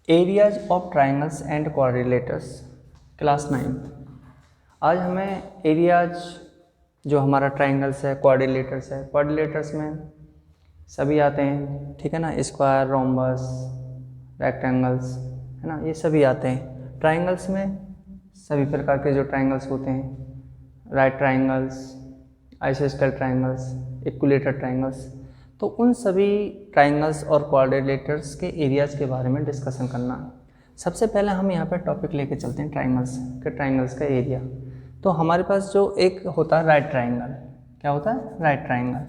Areas of triangles and quadrilaterals, class 9। आज हमें areas जो हमारा ट्राइंगल्स है, क्वाड्रिलेटर्स है, क्वाड्रिलेटर्स में सभी आते हैं, ठीक है ना, स्क्वायर, रोम्बस, रेक्टेंगल्स, है ना, ये सभी आते हैं। ट्राइंगल्स में सभी प्रकार के जो ट्राइंगल्स होते हैं, राइट ट्राइंगल्स, आइसोस्केल ट्राइंगल्स, इक्विलेटरल ट्राइंगल्स, तो उन सभी ट्राइंगल्स और क्वाड्रिलेटर्स के एरियाज के बारे में डिस्कशन करना है। सबसे पहले हम यहाँ पर टॉपिक लेके चलते हैं ट्राइंगल्स के, ट्राइंगल्स का एरिया। तो हमारे पास जो एक होता है राइट ट्राइंगल, क्या होता है? Right triangle.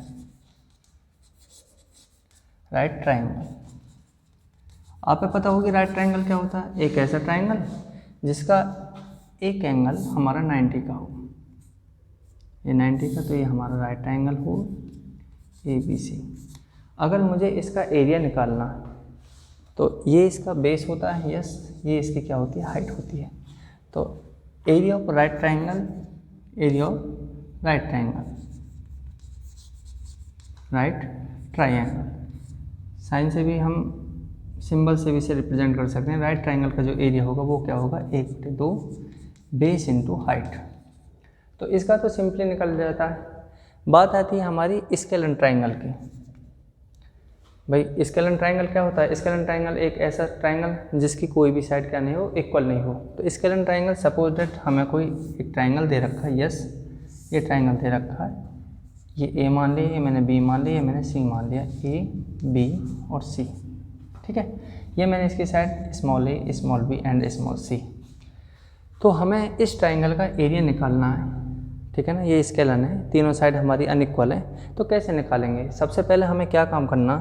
राइट ट्राइंगल, आप पता होगी राइट ट्राइंगल क्या होता है? एक ऐसा ट्राइंगल जिसका एक एंगल हमारा 90 का हो, ये 90 का, तो ये हमारा राइट ट्राइंगल हो ABC। अगर मुझे इसका एरिया निकालना है तो ये इसका बेस होता है, यस, ये इसकी क्या होती है? हाइट होती है। तो area of right triangle, area of right triangle, right triangle, sine से भी हम, सिंबल से भी इसे रिप्रेजेंट कर सकते हैं। राइट ट्राइंगल का जो एरिया होगा वो क्या होगा? 1/2 बेस इंटू हाइट। तो इसका तो सिंपली निकल जाता है। बात आती है हमारी स्केलन ट्राइंगल की। भाई स्केलन ट्राइंगल क्या होता है? स्केलन ट्राइंगल एक ऐसा ट्राइंगल जिसकी कोई भी साइड क्या नहीं हो, इक्वल नहीं हो। तो स्केलन ट्राइंगल, सपोज दैट हमें कोई एक ट्राइंगल दे रखा है, यस, ये ट्राइंगल दे रखा है, ये A मान लिया, ये मैंने B मान लिया, ये मैंने C मान लिया, A, B और C, ठीक है। ये मैंने इसकी side small a, small b and small c। तो हमें इस ट्राइंगल का एरिया निकालना है, ठीक है ना। ये स्केलन है, तीनों साइड हमारी अनइक्वल है, तो कैसे निकालेंगे? सबसे पहले हमें क्या काम करना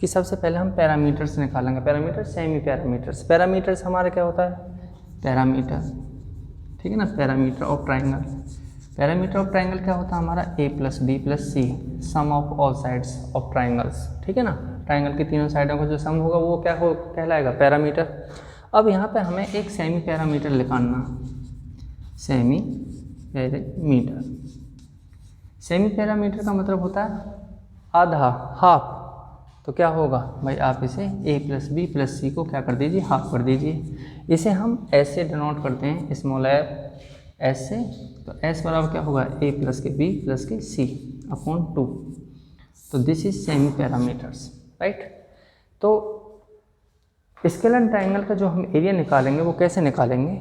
कि सबसे पहले हम पैरामीटर्स निकालेंगे। Parameters, semi parameters. पैरामीटर्स हमारा क्या होता है? पैरामीटर, ठीक है ना, parameter of triangle. Parameter of triangle क्या होता है हमारा? A + B + C, sum of all sides of triangles, ठीक है ना। ट्राइंगल की तीनों साइडों का जो सम होगा वो क्या हो कहलाएगा? पैरामीटर। अब यहाँ पे हमें एक सेमी पैरामीटर निकालना, सेमी पैरामीटर। सेमी पैरामीटर का मतलब होता है आधा, हाफ। तो क्या होगा भाई? आप इसे A + B + C को क्या कर दीजिए? हाफ कर दीजिए। इसे हम ऐसे डिनोट करते हैं, स्मॉल f, S से। तो S बराबर क्या होगा? A + के B + के C अपॉन 2। तो this is semi parameters, right. तो स्केलन ट्राइंगल का जो हम एरिया निकालेंगे वो कैसे निकालेंगे?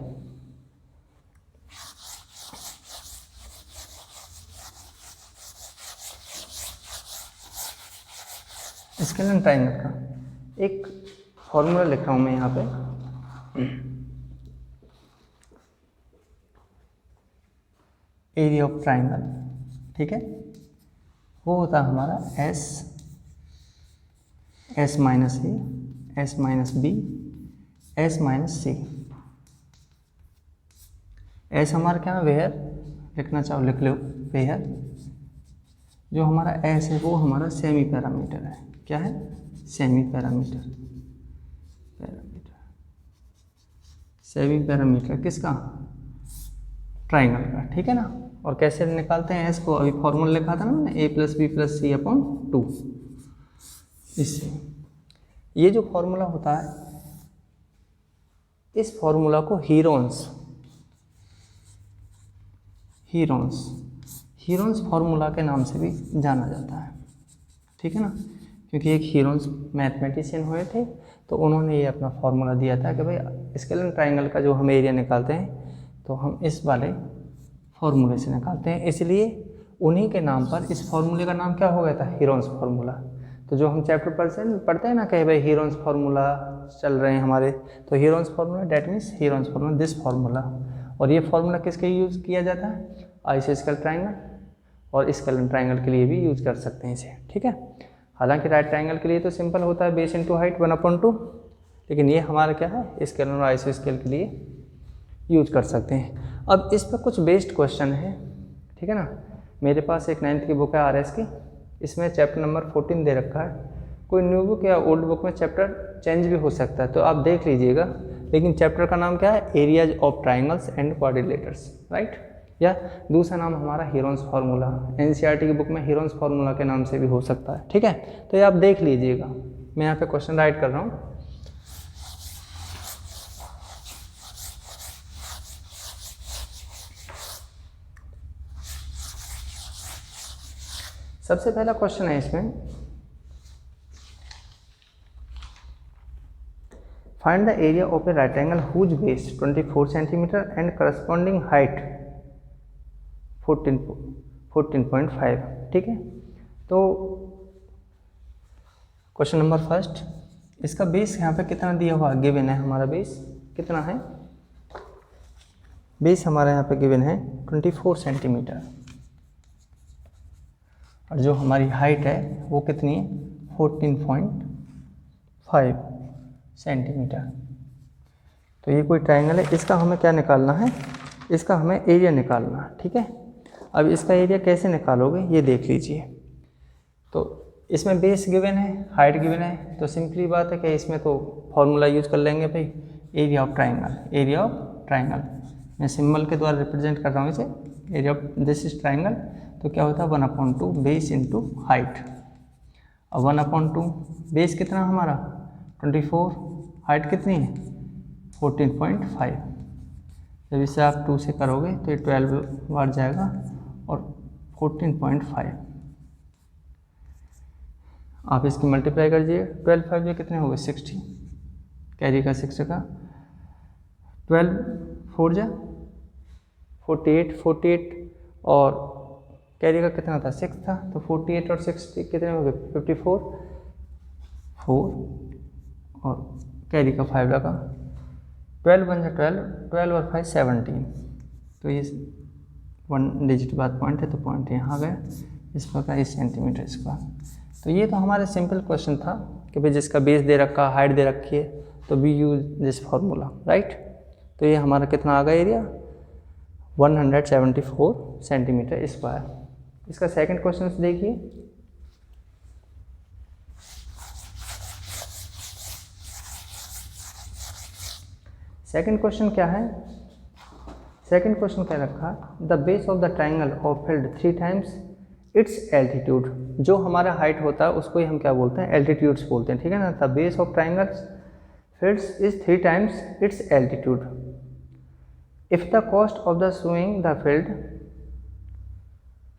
स्केलन ट्राइंगल का एक फॉर्मूला लिख रहा हूँ मैं यहाँ पे। एरिया ऑफ ट्राइंगल, ठीक है, वो होता है हमारा S - A, S - B, S - C। S हमारा क्या है? वेयर, लिखना चाहो लिख लो, वेयर। जो हमारा S है वो हमारा सेमी पैरामीटर है। क्या है? Semi parameter. सेमी पैरामीटर किसका? ट्राइंगल का, ठीक है ना। और कैसे निकालते हैं S को? अभी फॉर्मूला लिखा था ना मैंने, A + B + C अपॉन 2। इससे ये जो फॉर्मूला होता है, इस फॉर्मूला को हीरोन्स फॉर्मूला के नाम से भी जाना जाता है, ठीक है ना। क्योंकि एक हीरोन्स मैथमेटिशियन हुए थे, तो उन्होंने ये अपना फॉर्मूला दिया था कि भाई स्केलन ट्राइंगल का जो हम एरिया निकालते हैं तो हम इस वाले फॉर्मूले से निकालते हैं। इसलिए उन्हीं के नाम पर इस फॉर्मूले का नाम क्या हो गया था? Heron's formula. तो जो हम चैप्टर पढ़ते हैं ना, कहीं भाई हीरोन्स फार्मूला चल रहे हैं हमारे, तो Heron's formula, that means Heron's formula, this formula. और ये फार्मूला किसके यूज़ किया जाता है? आइसोस्केल ट्राइंगल और स्केलन ट्राइंगल के लिए भी यूज़ कर सकते हैं इसे, ठीक है। हालांकि राइट ट्राइंगल के लिए तो सिंपल होता है, बेस इंटू हाइट 1/2, लेकिन ये हमारा क्या है? स्केलन और आइसोस्केल के लिए यूज कर सकते हैं। अब इस पर कुछ बेस्ड क्वेश्चन है, ठीक है ना। मेरे पास एक 9th की बुक है RS की, इसमें चैप्टर नंबर 14 दे रखा है। कोई न्यू बुक या ओल्ड बुक में चैप्टर चेंज भी हो सकता है, तो आप देख लीजिएगा। लेकिन चैप्टर का नाम क्या है? Areas of triangles and quadrilaterals, right. या दूसरा नाम हमारा हीरोन्स फार्मूला, NCERT की बुक में हीरोन्स फार्मूला के नाम से भी हो सकता है, ठीक है। तो ये आप देख लीजिएगा, मैं यहाँ पे क्वेश्चन राइट कर रहा हूँ। सबसे पहला क्वेश्चन है इसमें, find the area of a rectangle whose base 24 centimetre and corresponding height 14.5। ठीक है, तो क्वेश्चन नंबर फर्स्ट, इसका बेस यहाँ पे कितना दिया हुआ गिवन है, हमारा बेस कितना है, बेस हमारा यहाँ पे गिवन है 24 सेंटीमीटर और जो हमारी हाइट है वो कितनी है 14.5 सेंटीमीटर। तो ये कोई ट्रायंगल है, इसका हमें क्या निकालना है, इसका हमें एरिया निकालना है। ठीक है, अब इसका एरिया कैसे निकालोगे ये देख लीजिए। तो इसमें बेस गिवन है, हाइट गिवन है, तो सिंपली बात है कि इसमें तो फॉर्मूला यूज कर लेंगे भाई, area of triangle. Area of triangle मैं सिंबल के द्वारा रिप्रेजेंट कर रहा हूँ इसे, area of this is triangle. तो क्या होता है 1/2 बेस इंटू हाइट। अब 1/2 बेस कितना हमारा 24, हाइट कितनी है 14.5। जब इसे आप 2 से करोगे तो ये 12 बार जाएगा और 14.5 आप इसकी मल्टीप्लाई कर दीजिए। 12 5 ये कितने हो गए 60, कैरी का 6 का 12 4 जा 48 और कैरी का कितना था 6 था, तो 48 और 60 कितने हो गए 54 4 और कैरी का 5 लगा, 12 बन जा 12 और 5 17। तो ये 1 डिजिट बाद पॉइंट है तो पॉइंट यहाँ गया, इस प्रकार इस सेंटीमीटर स्क्वायर। तो ये तो हमारा सिंपल क्वेश्चन था कि भाई जिसका बेस दे रखा, हाइट दे रखी है, तो we use this formula, right. तो ये हमारा कितना आ गया एरिया 174 सेंटीमीटर स्क्वायर। इसका सेकंड क्वेश्चन देखिए, सेकंड क्वेश्चन क्या है, सेकंड क्वेश्चन क्या रखा, the base of the triangle of field 3 times its altitude. जो हमारा हाइट होता है उसको ही हम क्या बोलते हैं एल्टीट्यूड्स बोलते हैं, ठीक है ना। The base of triangle fields is 3 times its altitude. If the cost of the showing the field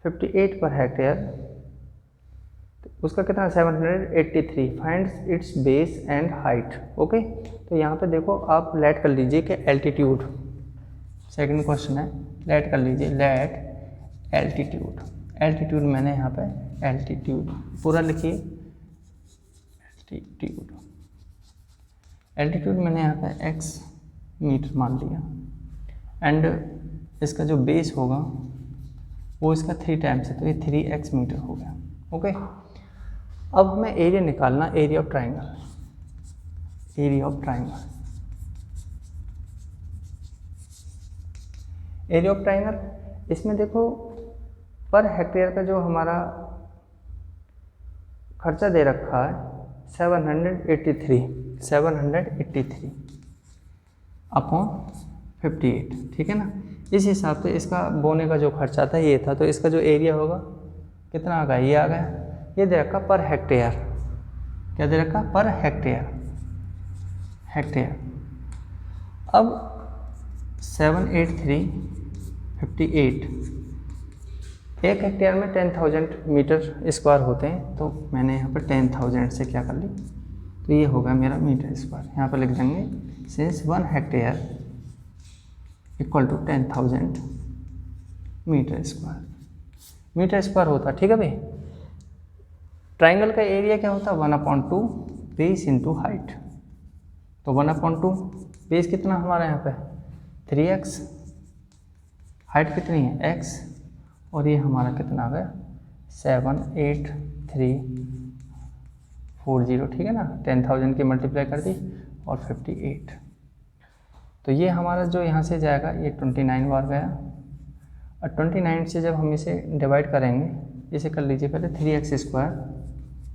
58 per hectare, उसका कितना 783, finds it's base and height. Okay, तो यहाँ पे देखो आप लेट कर लीजिए कि एल्टीट्यूड, सेकंड क्वेश्चन है लेट कर लीजिए, लेट एल्टीट्यूड। एल्टीट्यूड मैंने यहाँ पे एल्टीट्यूड पूरा लिखिए, एल्टीट्यूड, एल्टीट्यूड मैंने यहाँ पे x मीटर मान लिया एंड इसका जो बेस होगा वो इसका 3 टाइम्स है, तो ये 3x मीटर हो गया। ओके, अब हमें एरिया निकालना, area of triangle, area of triangle, area of triangle. इसमें देखो पर हेक्टेयर का जो हमारा खर्चा दे रखा है 783 अपॉन 58, ठीक है ना। इस हिसाब से इसका बोने का जो खर्चा था ये था, तो इसका जो एरिया होगा कितना आ गया, ये आ गया। ये दे रखा पर हेक्टेयर, क्या दे रखा पर हेक्टेयर, हेक्टेयर। अब 783 58, एक हेक्टेयर में 10,000 मीटर स्क्वायर होते हैं, तो मैंने यहाँ पर 10,000 से क्या कर ली, तो ये होगा मेरा मीटर स्क्वायर। यहाँ पर लिख देंगे since 1 hectare equal to 10,000 metre square, metre square होता, ठीक है भाई। ट्राइंगल का एरिया क्या होता है 1/2 बेस इंटू हाइट। तो 1/2 बेस कितना हमारा यहाँ पे 3x, हाइट कितनी है x, और ये हमारा कितना आ गया 78340, ठीक है ना। 10,000 की मल्टीप्लाई कर दी और 58, तो ये हमारा जो यहाँ से जाएगा ये 29 बार गया, और 29 से जब हम इसे डिवाइड करेंगे, इसे कर लीजिए पहले 3x स्क्वायर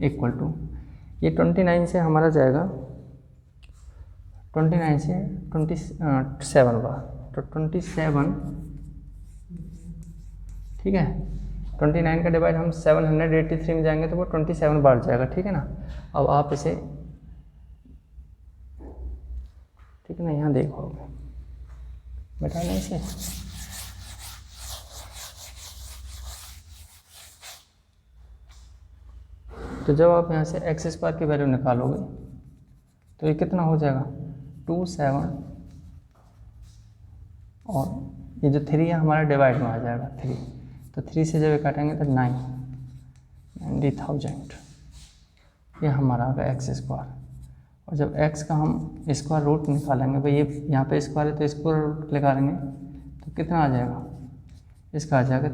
इक्वल टू, ये 29 से हमारा जाएगा 29 से 27 बार, तो 27, ठीक है। 29 का डिवाइड हम 783 में जाएंगे तो वो 27 बार जाएगा, ठीक है ना। अब आप इसे, ठीक है ना, यहाँ देखोगे बेटा नहीं इसे, तो जब आप यहाँ से एक्स स्क्वायर की वैल्यू निकालोगे तो ये कितना हो जाएगा 2 7, और ये जो 3 है हमारा डिवाइड में आ जाएगा 3, तो 3 से जब काटेंगे तो 90,000, ये हमारा आ गया एक्स स्क्वायर। और जब एक्स का हम स्क्वायर रूट निकालेंगे, भाई ये यहाँ पे स्क्वायर है तो स्क्वायर रूट निकालेंगे तो कितना आ जाएगा, इसका आ जाएगा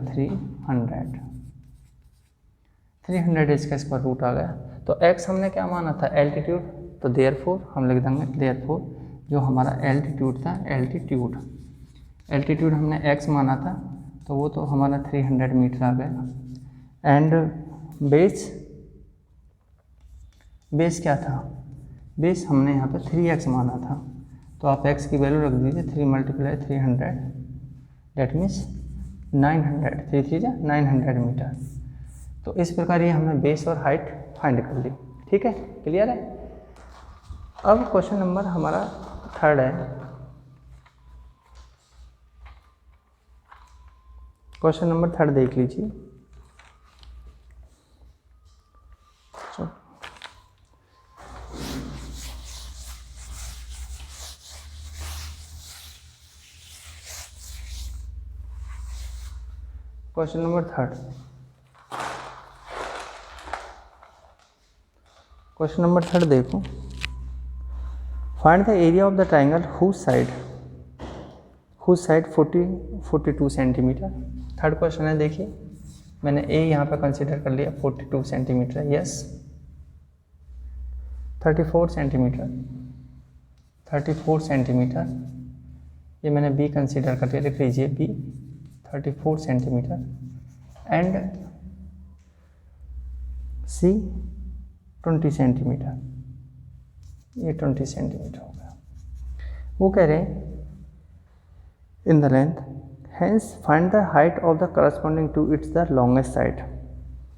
300 इसका स्क्वायर रूट आ गया। तो एक्स हमने क्या माना था, एल्टीट्यूड, तो देयरफॉर हम लिख देंगे देयरफॉर जो हमारा एल्टीट्यूड था, एल्टीट्यूड हमने एक्स माना था तो वो तो हमारा 300 मीटर आ गया। एंड बेस क्या था, बेस हमने यहाँ पे 3x माना था, तो आप x की वैल्यू रख दीजिए 3 × 300, डेट मीन्स 900, 3 3 900 मीटर। तो इस प्रकार ये हमने बेस और हाइट फाइंड कर ली। ठीक है, क्लियर है। अब क्वेश्चन नंबर हमारा 3 है। क्वेश्चन नंबर 3 देख लीजिए। क्वेश्चन नंबर 3, क्वेश्चन नंबर 3 देखो। Find the area of the triangle whose side 42 centimetre. 3rd question है, देखिए मैंने ए यहाँ पे कंसीडर कर लिया 42 सेंटीमीटर, यस 34 सेंटीमीटर, ये मैंने बी कंसीडर कर लिया, लिख लीजिए B 34 centimetre, and C 20 centimetre, ये 20 सेंटीमीटर हो गया। वो कह रहे हैं in the length, hence find the height of the corresponding to its the longest side.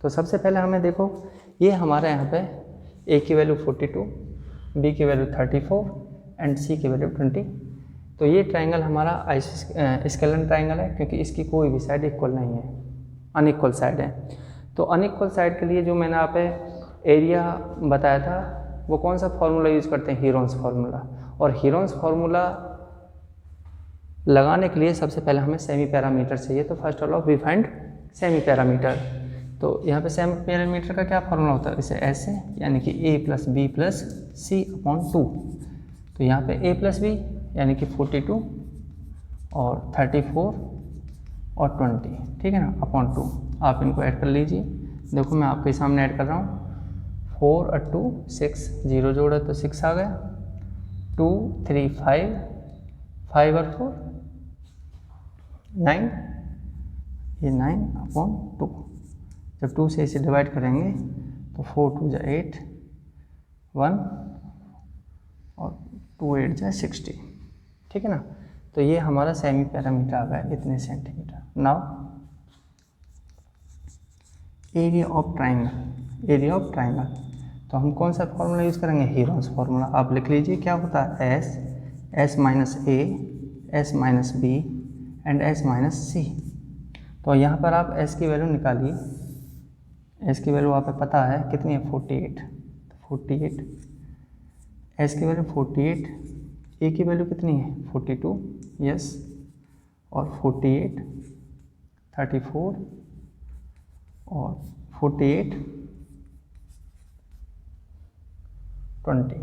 तो सबसे पहले हमें देखो, ये हमारे यहाँ पे ए की वैल्यू 42, बी की वैल्यू 34 एंड सी की वैल्यू 20। तो ये ट्राइंगल हमारा स्केलन ट्राइंगल है, क्योंकि इसकी कोई भी साइड इक्वल नहीं है, अनइक्वल साइड है। तो अनइक्वल साइड के लिए जो मैंने आप एरिया बताया था, वो कौन सा फॉर्मूला यूज़ करते हैं, हीरोन्स फार्मूला। और हीरोन्स फार्मूला लगाने के लिए सबसे पहले हमें सेमी पैरामीटर चाहिए। तो first of all we find semi parameter. तो यहाँ पे सेमी पैरामीटर का क्या फार्मूला होता है, इसे ऐसे, यानी कि a + b + c/2। तो यहाँ पे a + b यानी कि 42 और 34 और 20, ठीक है ना, /2। आप इनको ऐड कर लीजिए। देखो मैं आपके सामने ऐड कर रहा हूँ, 4 और 2 6, 0 जोड़ा तो 6 आ गया, 2 3 5, 5 और 4 9, ये 9/2। जब 2 से इसे डिवाइड करेंगे तो 4 2 = 8, 1 और 2 8 = 60, ठीक है ना। तो ये हमारा सेमी पैरामीटर आ गया इतने centimetre. Now area of triangle, तो हम कौन सा फॉर्मूला यूज़ करेंगे, हीरोन्स फार्मूला। आप लिख लीजिए क्या होता है, s - a, s - b and s - c। तो यहाँ पर आप s की वैल्यू निकालिए, s की वैल्यू आप पता है कितनी है, 48, s की वैल्यू 48, a की वैल्यू कितनी है 42, यस, और 48 34 और 48 20,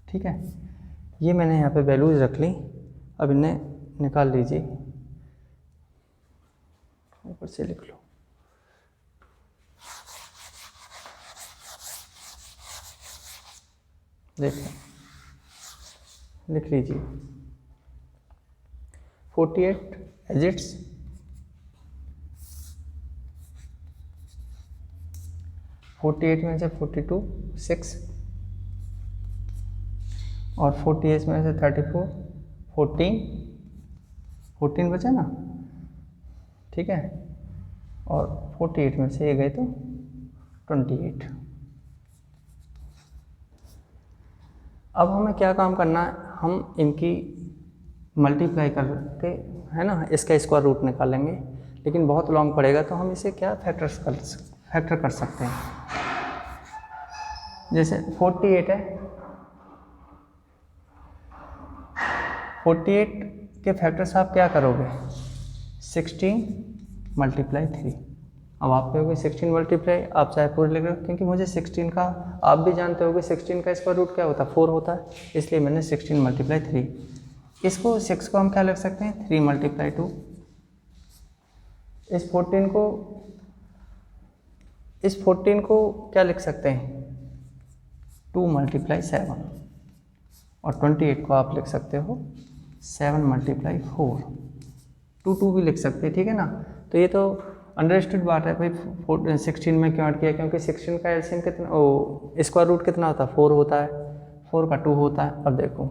ठीक है। ये मैंने यहाँ पे वैल्यूज रख ली, अब इन्हें निकाल लीजिए, ऊपर से लिख लो। देखो लिख लीजिए 48 एज इट्स, 48 में से 42 6 और 48 में से 34 14 बचा ना, ठीक है, और 48 में से ये गए तो 28। अब हमें क्या काम करना है, हम इनकी मल्टीप्लाई करके, है ना, इसका स्क्वायर रूट निकालेंगे, लेकिन बहुत लॉन्ग पड़ेगा, तो हम इसे क्या फैक्टर्स फैक्टर कर सकते हैं। जैसे 48 है, 48 के फैक्टर्स आप क्या करोगे, 16 मल्टीप्लाई 3। अब आप कहोगे 16 मल्टीप्लाई, आप चाहे पूरे लिख रहे हो, क्योंकि मुझे 16 का, आप भी जानते होगे 16 का स्क्वायर रूट क्या होता है, 4 होता है, इसलिए मैंने 16 मल्टीप्लाई 3। इसको 6 को हम क्या लिख सकते हैं, 3 मल्टीप्लाई 2। इस 14 को क्या लिख सकते हैं, 2 मल्टीप्लाई 7। और 28 को आप लिख सकते हो 7 मल्टीप्लाई 4। 2 भी लिख सकते हैं, ठीक है ना। तो ये तो अंडरस्टूड बात है भाई, 16 में क्यों ऐड किया, क्योंकि 16 का एलसीएम कितना, स्क्वायर रूट कितना होता है, 4 होता है, 4 का 2 होता है। अब देखो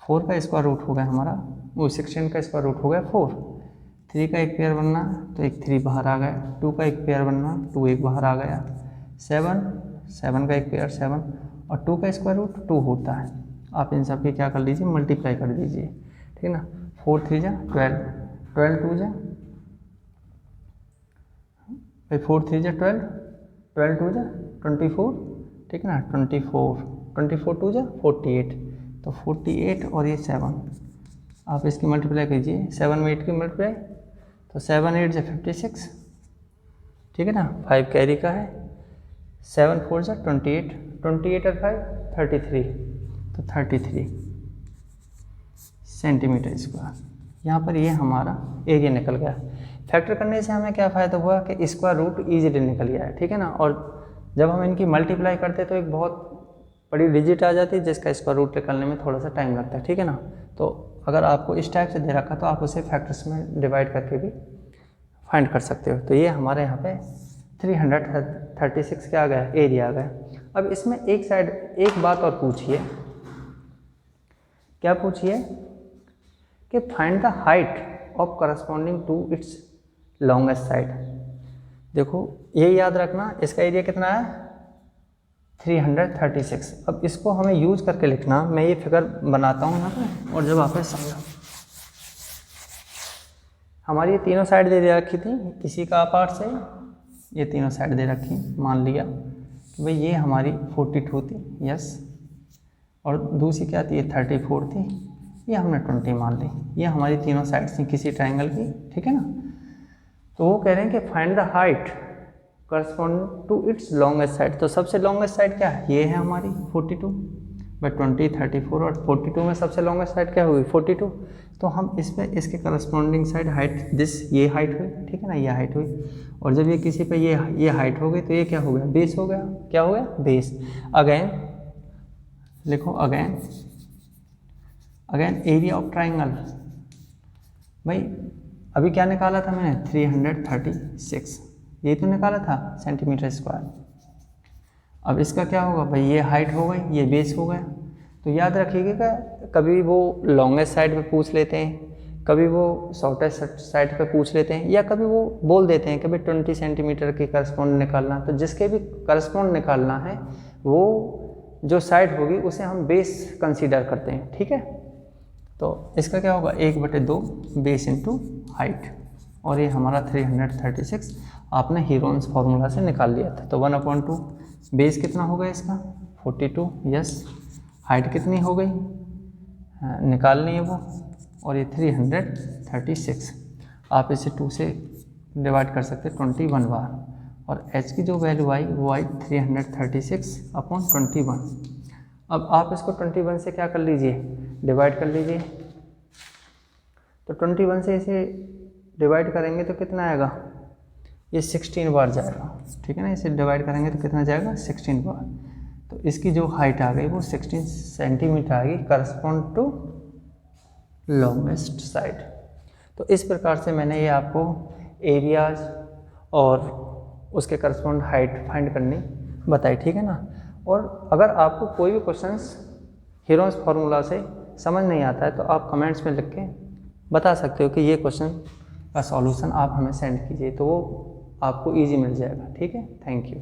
4 का स्क्वायर रूट हो गया हमारा, वो 16 का स्क्वायर रूट हो गया 4। 3 का एक पेयर बनना तो एक 3 बाहर आ गया, 2 का एक पेयर बनना 2 एक बाहर आ गया, 7 का एक पेयर 7, और 2 का स्क्वायर रूट 2 होता है। आप इन सब की क्या कर लीजिए, मल्टीप्लाई कर दीजिए, ठीक है ना। 4 3 जा 12, 12 2 जा भाई, 4 3 जा 12, 12 2 जा 24, ठीक है ना, 24 2 जा 48, तो 48 और ये 7 आप इसकी मल्टीप्लाई कीजिए, 7 में 8 की मल्टीप्लाई, तो 7 8 जा 56, ठीक है ना। 5 कैरी का है, 7 4 जा 28, 28 और 5 33, तो 33 सेंटीमीटर स्क्वायर। यहाँ पर ये हमारा एरिया निकल गया। फैक्टर करने से हमें क्या फ़ायदा हुआ कि स्क्वायर रूट ईजिली निकल गया है, ठीक है ना। और जब हम इनकी मल्टीप्लाई करते हैं तो एक बहुत बड़ी डिजिट आ जाती है जिसका स्क्वायर रूट निकलने में थोड़ा सा टाइम लगता है, ठीक है ना। तो अगर आपको इस टाइप से दे रखा तो आप उसे फैक्टर्स में डिवाइड करके भी फाइंड कर सकते हो। तो ये हमारे यहाँ पे 336 क्या आ गया, एरिया आ गया। अब इसमें एक साइड एक बात और पूछिए, क्या पूछिए कि find the height of corresponding to its longest side. देखो ये याद रखना, इसका एरिया कितना है 336। अब इसको हमें यूज करके लिखना, मैं ये फिगर बनाता हूँ यहाँ पे और जब आप समझो। हमारी ये तीनों साइड दे रखी थी, इसी का पार्ट से ये तीनों साइड दे रखी, मान लिया कि भाई ये हमारी 42 थी, यस, और दूसरी क्या थी, ये 34 थी, ये हमने 20 मान ली। ये हमारी तीनों साइड्स थी किसी ट्रायंगल की, ठीक है ना। तो वो कह रहे हैं कि find the height corresponding to its longest side. तो सबसे लॉन्गेस्ट साइड क्या है, ये है हमारी 42 बाई 20 34, और 42 में सबसे लॉन्गेस्ट साइड क्या होगी 42। तो हम इस पे इसके करस्पॉन्डिंग साइड हाइट ये हाइट हुई, ठीक है ना, ये हाइट हुई। और जब ये किसी पे ये हाइट हो गई तो ये क्या हो गया, बेस हो गया। क्या हो गया, बेस। अगेन लिखो, अगेन एरिया ऑफ ट्राइंगल। भाई अभी क्या निकाला था मैंने 336, ये तो निकाला था सेंटीमीटर स्क्वायर। अब इसका क्या होगा भाई, ये हाइट हो गई, ये बेस हो गया। तो याद रखिएगा, कभी वो लॉन्गेस्ट साइड पे पूछ लेते हैं, कभी वो शॉर्टेस्ट साइड पे पूछ लेते हैं, या कभी वो बोल देते हैं कि भाई 20 सेंटीमीटर की करस्पॉन्ड निकालना। तो जिसके भी करस्पॉन्ड निकालना है वो जो साइड होगी उसे हम बेस कंसीडर करते हैं, ठीक है। तो इसका क्या होगा 1/2 बेस इंटू हाइट, और ये हमारा 336 आपने हीरोन्स फार्मूला से निकाल लिया था। तो 1/2 बेस कितना हो गया इसका 42, यस। हाइट कितनी हो गई, निकालनी है वो, और ये 336। आप इसे 2 से डिवाइड कर सकते हैं 21 बार, और h की जो वैल्यू आई वो आई 336/21। अब आप इसको 21 से क्या कर लीजिए, डिवाइड कर लीजिए। तो 21 से इसे डिवाइड करेंगे तो कितना आएगा, ये 16 बार जाएगा, ठीक है ना। इसे डिवाइड करेंगे तो कितना जाएगा 16 बार। तो इसकी जो हाइट आ गई वो 16 सेंटीमीटर आ गई, करस्पॉन्ड टू लॉन्गेस्ट साइड। तो इस प्रकार से मैंने ये आपको एरियाज और उसके करस्पॉन्ड हाइट फाइंड करनी बताई, ठीक है ना। और अगर आपको कोई भी क्वेश्चंस हीरोन्स फार्मूला से समझ नहीं आता है तो आप कमेंट्स में लिख के बता सकते हो कि ये क्वेश्चन का सॉल्यूशन आप हमें सेंड कीजिए, तो वो आपको ईजी मिल जाएगा, ठीक है। Thank you.